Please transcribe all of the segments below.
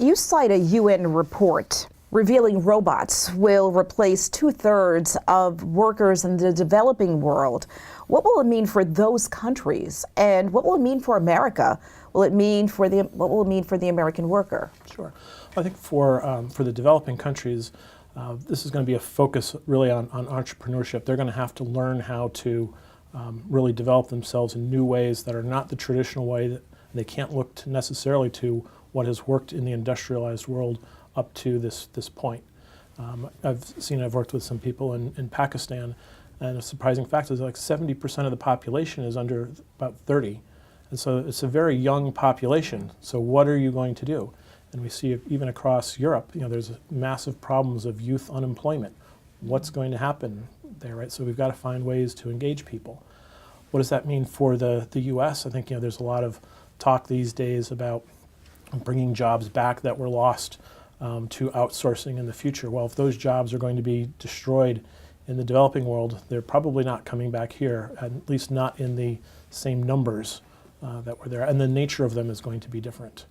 You cite a UN report revealing robots will replace 2/3 of workers in the developing world. What will it mean for those countries, and what will it mean for America? What will it mean for the American worker? Sure. I think for the developing countries, this is going to be a focus really on entrepreneurship. They're going to have to learn how to really develop themselves in new ways that are not the traditional way. That they can't look necessarily to what has worked in the industrialized world up to this point. I've worked with some people in Pakistan, and a surprising fact is like 70% of the population is under about 30. And so it's a very young population. So what are you going to do? And we see even across Europe, there's massive problems of youth unemployment. What's going to happen there, right? So we've got to find ways to engage people. What does that mean for the U.S.? I think there's a lot of talk these days about bringing jobs back that were lost to outsourcing in the future. Well, if those jobs are going to be destroyed in the developing world, they're probably not coming back here, at least not in the same numbers that were there. And the nature of them is going to be different.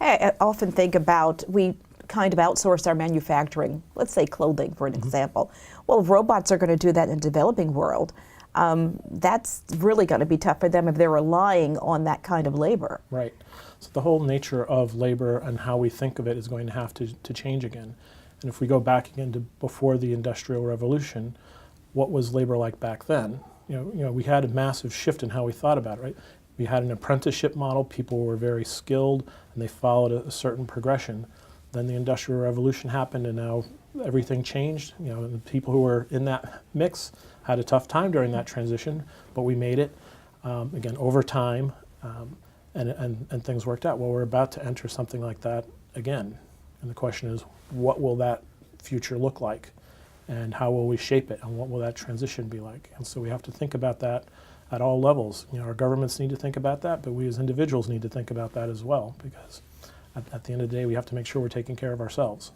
I often think about, we kind of outsource our manufacturing, let's say clothing for an example. Well, if robots are going to do that in the developing world, that's really going to be tough for them if they're relying on that kind of labor. Right. So the whole nature of labor and how we think of it is going to have to change again. And if we go back again to before the Industrial Revolution, what was labor like back then? We had a massive shift in how we thought about it, right? We had an apprenticeship model. People were very skilled, and they followed a certain progression. Then the Industrial Revolution happened, and now everything changed. The people who were in that mix had a tough time during that transition, but we made it, again, over time, and things worked out. Well, we're about to enter something like that again. And the question is, what will that future look like? And how will we shape it? And what will that transition be like? And so we have to think about that at all levels. Our governments need to think about that, but we as individuals need to think about that as well, because at the end of the day, we have to make sure we're taking care of ourselves.